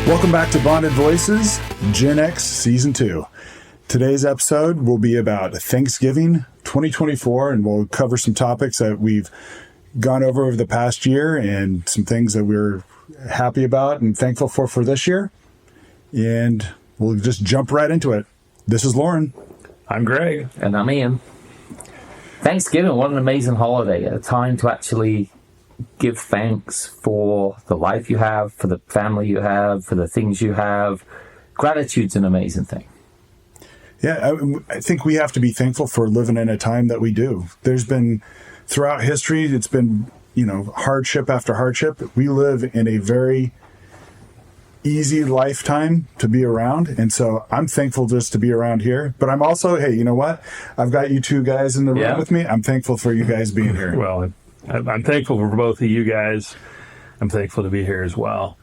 Welcome back to Bonded Voices, Gen X Season 2. Today's episode will be about Thanksgiving 2024, and we'll cover some topics that we've gone over the past year and some things that we're happy about and thankful for this year. And we'll just jump right into it. This is Loren. I'm Greg. And I'm Ian. Thanksgiving, what an amazing holiday. A time to actually give thanks for the life you have, for the family you have, for the things you have. Gratitude's an amazing thing. Yeah, I think we have to be thankful for living in a time that we do. There's been, throughout history, it's been, hardship after hardship. We live in a very easy lifetime to be around. And so I'm thankful just to be around here. But I'm also, hey, you know what? I've got you two guys in the room with me. I'm thankful for you guys being here. Well, I'm thankful for both of you guys. I'm thankful to be here as well.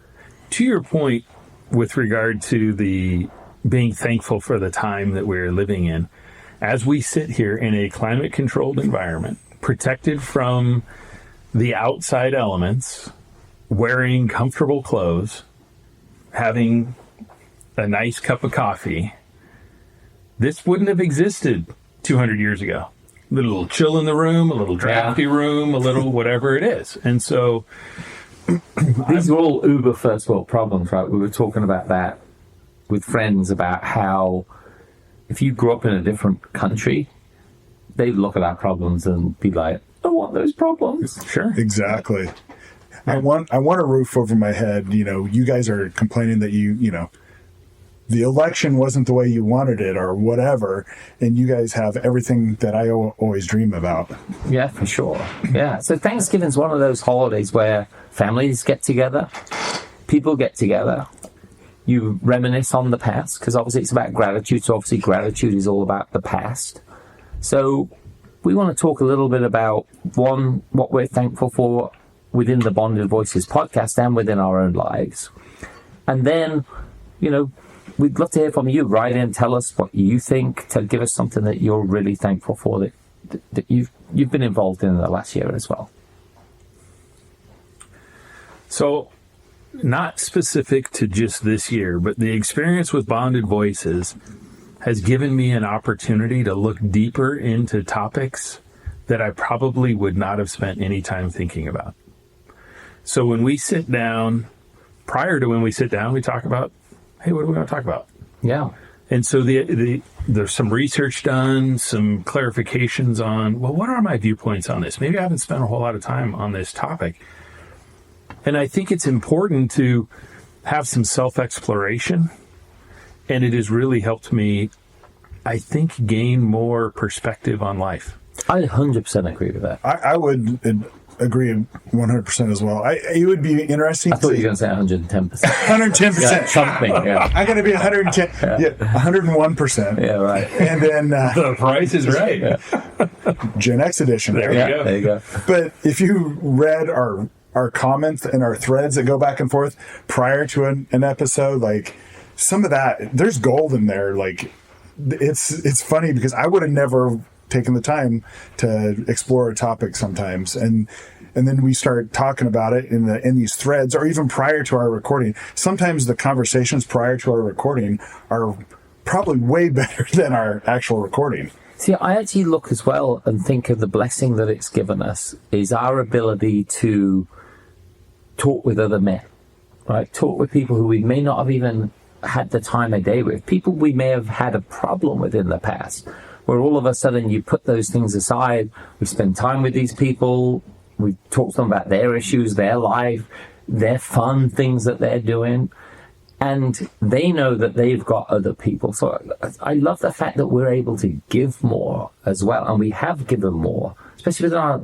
To your point with regard to the being thankful for the time that we're living in, as we sit here in a climate-controlled environment, protected from the outside elements, wearing comfortable clothes, having a nice cup of coffee, this wouldn't have existed 200 years ago. A little chill in the room, a little drafty room, a little whatever it is. And so these are all uber first world problems, right? We were talking about that with friends about how if you grew up in a different country, they'd look at our problems and be like, I want those problems. Sure. Exactly. I want a roof over my head. You guys are complaining that the election wasn't the way you wanted it or whatever, and you guys have everything that I always dream about. Yeah, for sure. Yeah. So Thanksgiving's one of those holidays where families get together, people get together, you reminisce on the past, because obviously it's about gratitude. So obviously gratitude is all about the past. So we want to talk a little bit about, one, what we're thankful for within the Bonded Voices podcast and within our own lives. And then, we'd love to hear from you. Write in, tell us what you think, give us something that you're really thankful for that you've been involved in the last year as well. So, not specific to just this year, but the experience with Bonded Voices has given me an opportunity to look deeper into topics that I probably would not have spent any time thinking about. So when we sit down, prior to when we sit down, we talk about, hey, what are we going to talk about? Yeah. And so there's some research done, some clarifications on, well, what are my viewpoints on this? Maybe I haven't spent a whole lot of time on this topic. And I think it's important to have some self-exploration. And it has really helped me, I think, gain more perspective on life. I 100% agree with that. I would agree 100% as well. It would be interesting. I thought you were going to say 110%. 110%. Yeah, something, yeah. I'm going to be 110. Yeah, 101%. Yeah, right. And then the price is right. Gen X edition. There you go. There you go. But if you read our comments and our threads that go back and forth prior to an episode, like some of that, there's gold in there. Like it's funny because I would have never taken the time to explore a topic sometimes, and then we start talking about it in these threads, or even prior to our recording. Sometimes the conversations prior to our recording are probably way better than our actual recording. See, I actually look as well and think of the blessing that it's given us is our ability to talk with other men, right? Talk with people who we may not have even had the time of day with, people we may have had a problem with in the past, where all of a sudden you put those things aside, we spend time with these people, we talk to them about their issues, their life, their fun things that they're doing, and they know that they've got other people. So I love the fact that we're able to give more as well, and we have given more, especially with our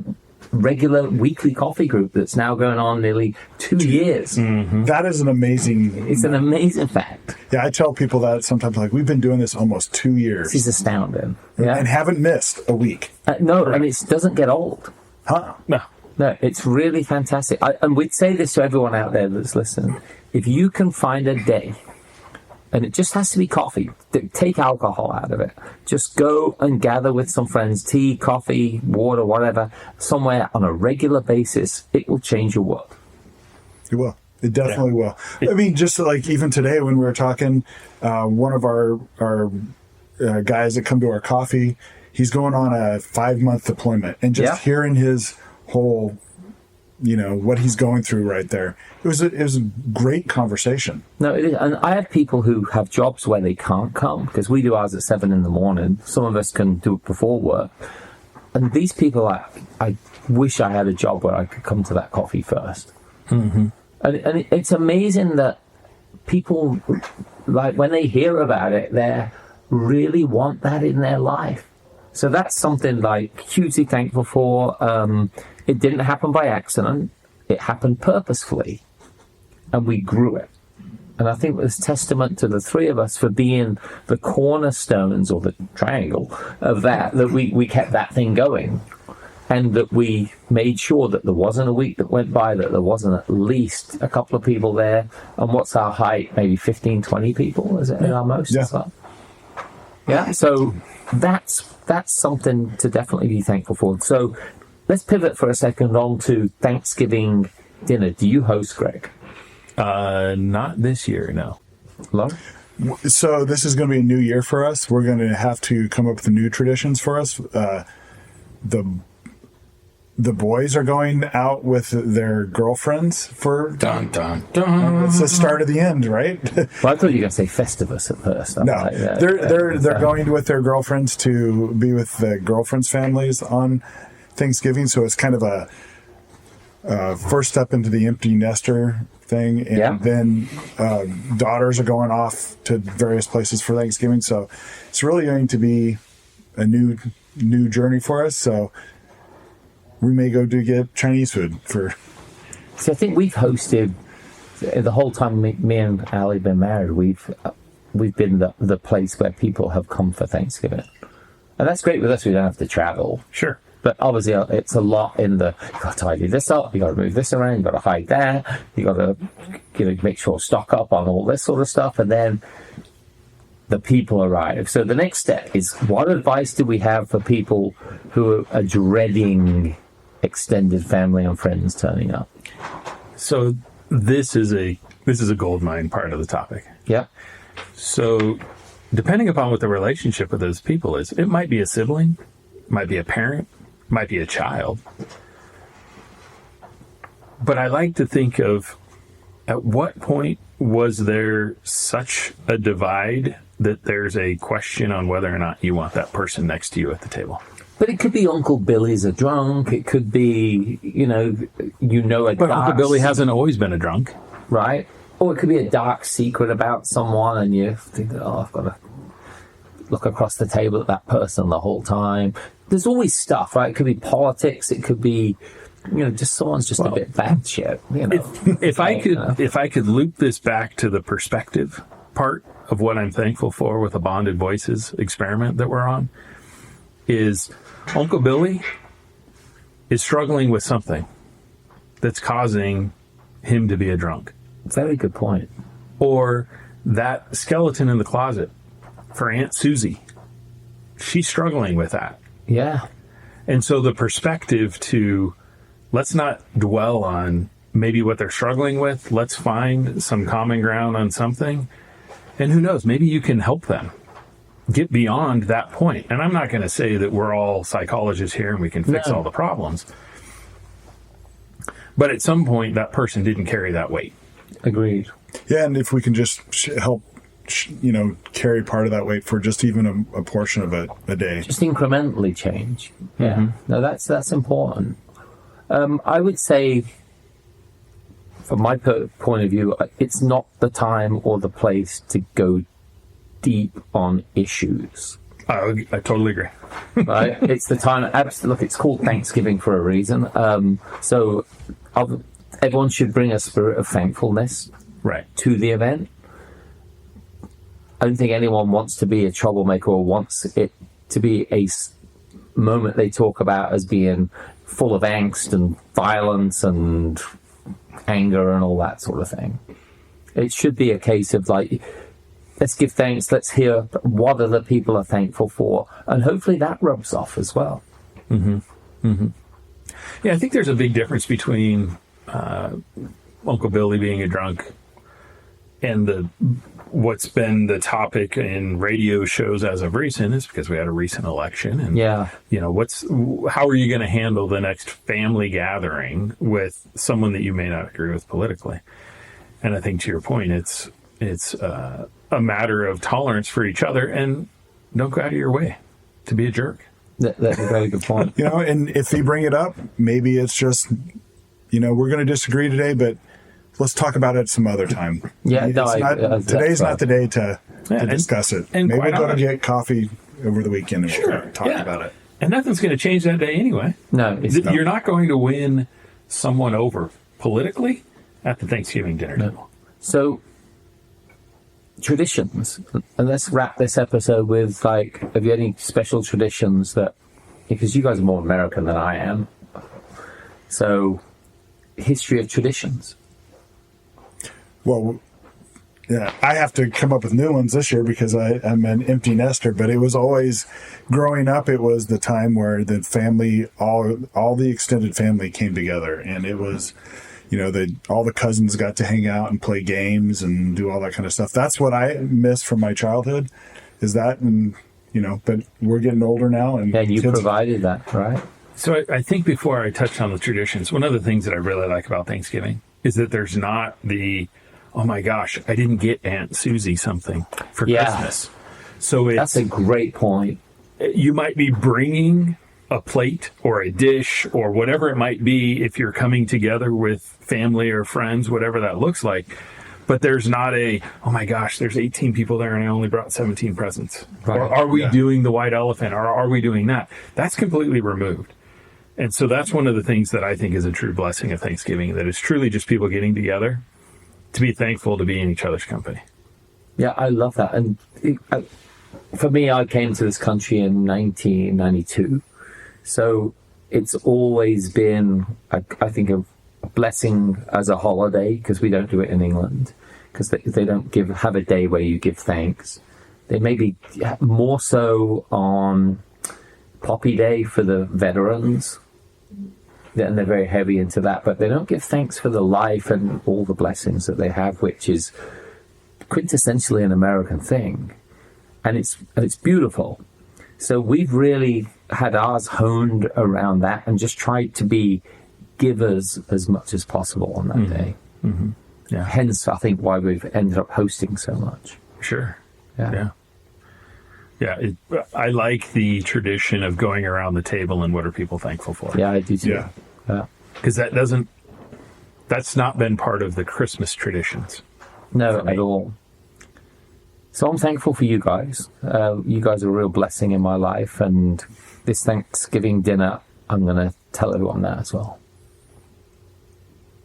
regular weekly coffee group that's now going on nearly 2 years. Mm-hmm. That is it's an amazing fact. Yeah, I tell people that sometimes, like, we've been doing this almost 2 years. This is astounding. Yeah. And haven't missed a week. No, and it doesn't get old. Huh? No, it's really fantastic. And we'd say this to everyone out there that's listening. If you can find a day, and it just has to be coffee, take alcohol out of it. Just go and gather with some friends, tea, coffee, water, whatever, somewhere on a regular basis. It will change your world. It will. It definitely will. I mean, just like even today when we were talking, one of our guys that come to our coffee, he's going on a 5-month deployment, and just hearing his whole, what he's going through right there. It was a great conversation. No, it is. And I have people who have jobs where they can't come, because we do ours at 7 a.m. Some of us can do it before work. And these people, I wish I had a job where I could come to that coffee first. Mm-hmm. And it's amazing that people, like, when they hear about it, they really want that in their life. So that's something like hugely thankful for. It didn't happen by accident. It happened purposefully. And we grew it. And I think it's testament to the three of us for being the cornerstones, or the triangle of that we kept that thing going. And that we made sure that there wasn't a week that went by that there wasn't at least a couple of people there. And what's our height? Maybe 15, 20 people, is it at our most? Yeah. Yeah. So that's something to definitely be thankful for. So let's pivot for a second on to Thanksgiving dinner. Do you host, Greg? Not this year, no. Loren? So this is going to be a new year for us. We're going to have to come up with new traditions for us. The boys are going out with their girlfriends for... Dun, dun, dun. It's the start of the end, right? Well, I thought you were going to say Festivus at first. No, they're going with their girlfriends to be with the girlfriends' families on Thanksgiving. So it's kind of a first step into the empty nester thing. And then daughters are going off to various places for Thanksgiving. So it's really going to be a new journey for us. So we may go to get Chinese food for... So I think we've hosted, the whole time me and Ali have been married, we've been the place where people have come for Thanksgiving. And that's great with us, we don't have to travel. Sure. But obviously it's a lot in the, you got to tidy this up, you got to move this around, you got to hide there, you got to make sure stock up on all this sort of stuff, and then the people arrive. So the next step is, what advice do we have for people who are dreading extended family and friends turning up? So this is a gold mine part of the topic. Yeah. So depending upon what the relationship with those people is, it might be a sibling, might be a parent, might be a child. But I like to think of, at what point was there such a divide that there's a question on whether or not you want that person next to you at the table? But it could be Uncle Billy's a drunk. It could be, But Uncle Billy hasn't always been a drunk. Right. Or it could be a dark secret about someone, and you think, I've got to look across the table at that person the whole time. There's always stuff, right? It could be politics. It could be, just someone's just a bit batshit. If I could loop this back to the perspective part of what I'm thankful for with the Bonded Voices experiment that we're on, is Uncle Billy is struggling with something that's causing him to be a drunk. Very good point. Or that skeleton in the closet for Aunt Susie, she's struggling with that. Yeah. And so the perspective to, let's not dwell on maybe what they're struggling with. Let's find some common ground on something. And who knows, maybe you can help them get beyond that point. And I'm not going to say that we're all psychologists here and we can fix all the problems. But at some point, that person didn't carry that weight. Agreed. Yeah, and if we can just help, carry part of that weight for just even a portion of a day. Just incrementally change. Yeah. Mm-hmm. No, that's important. I would say, from my point of view, it's not the time or the place to go deep on issues. I totally agree. Right? It's the time. Look, it's called Thanksgiving for a reason. So everyone should bring a spirit of thankfulness to the event. I don't think anyone wants to be a troublemaker or wants it to be a moment they talk about as being full of angst and violence and anger and all that sort of thing. It should be a case of let's give thanks, let's hear what other people are thankful for, and hopefully that rubs off as well. Mm-hmm. Mm-hmm. Yeah, I think there's a big difference between Uncle Billy being a drunk, and what's been the topic in radio shows as of recent is because we had a recent election, and how are you going to handle the next family gathering with someone that you may not agree with politically? And I think to your point, it's a matter of tolerance for each other, and don't go out of your way to be a jerk. That's a very good point. And if they bring it up, maybe it's just, we're going to disagree today, but let's talk about it some other time. Yeah, today's not the day to discuss it. And maybe we'll go to honest, get coffee over the weekend and we'll talk about it. And nothing's going to change that day anyway. No, you're not going to win someone over politically at the Thanksgiving dinner table. So, traditions. And let's wrap this episode with, have you any special traditions that, because you guys are more American than I am, so history of traditions. Well, yeah, I have to come up with new ones this year because I'm an empty nester, but it was always, growing up, it was the time where the family, all the extended family came together, and it was, all the cousins got to hang out and play games and do all that kind of stuff. That's what I miss from my childhood, is that, and, but we're getting older now. And you provided that, right? So I think before I touch on the traditions, one of the things that I really like about Thanksgiving is that there's not oh my gosh, I didn't get Aunt Susie something for Christmas. So that's a great point. You might be bringing a plate or a dish or whatever it might be if you're coming together with family or friends, whatever that looks like. But there's not oh my gosh, there's 18 people there and I only brought 17 presents. Right. Or are we doing the white elephant, or are we doing that? That's completely removed. And so that's one of the things that I think is a true blessing of Thanksgiving, that it's truly just people getting together to be thankful to be in each other's company. Yeah, I love that. And for me, I came to this country in 1992. So it's always been, I think, a blessing as a holiday, because we don't do it in England, because they don't have a day where you give thanks. They maybe more so on Poppy Day for the veterans, and they're very heavy into that, but they don't give thanks for the life and all the blessings that they have, which is quintessentially an American thing, and it's beautiful. So we've really had ours honed around that and just tried to be givers as much as possible on that day. Mm-hmm. Yeah. Hence, I think, why we've ended up hosting so much. Sure. Yeah. I like the tradition of going around the table and what are people thankful for. Yeah, I do too. Yeah. Because that's not been part of the Christmas traditions. No, at all. So I'm thankful for you guys. You guys are a real blessing in my life, and this Thanksgiving dinner, I'm going to tell everyone that as well.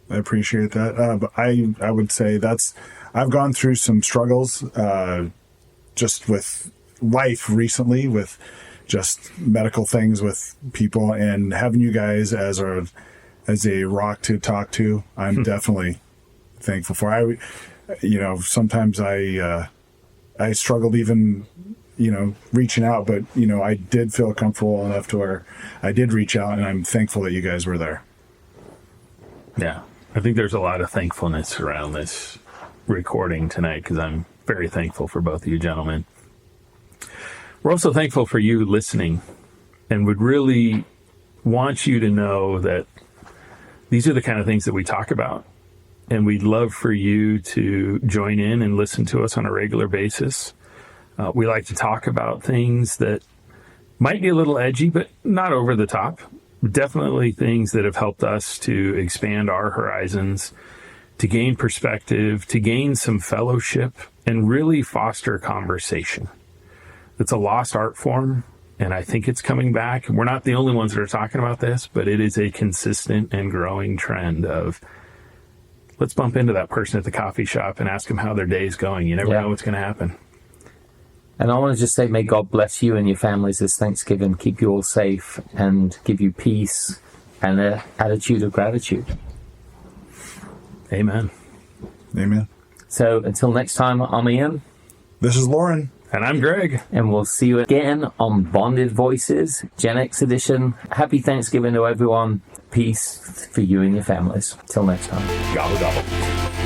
I appreciate that. But I would say I've gone through some struggles just with life recently, with just medical things with people, and having you guys as a rock to talk to, I'm definitely thankful for. Sometimes I struggled even, reaching out, but, I did feel comfortable enough to where I did reach out, and I'm thankful that you guys were there. Yeah. I think there's a lot of thankfulness around this recording tonight, because I'm very thankful for both of you gentlemen. We're also thankful for you listening, and would really want you to know that these are the kind of things that we talk about. And we'd love for you to join in and listen to us on a regular basis. We like to talk about things that might be a little edgy, but not over the top. Definitely things that have helped us to expand our horizons, to gain perspective, to gain some fellowship, and really foster conversation. It's a lost art form, and I think it's coming back. We're not the only ones that are talking about this, but it is a consistent and growing trend of, let's bump into that person at the coffee shop and ask them how their day's going. You never know what's going to happen. And I want to just say, may God bless you and your families this Thanksgiving, keep you all safe, and give you peace and an attitude of gratitude. Amen. Amen. So until next time, I'm Ian. This is Loren. And I'm Greg. And we'll see you again on Bonded Voices, Gen X edition. Happy Thanksgiving to everyone. Peace. peace for you and your families. Till next time. Gobble, gobble.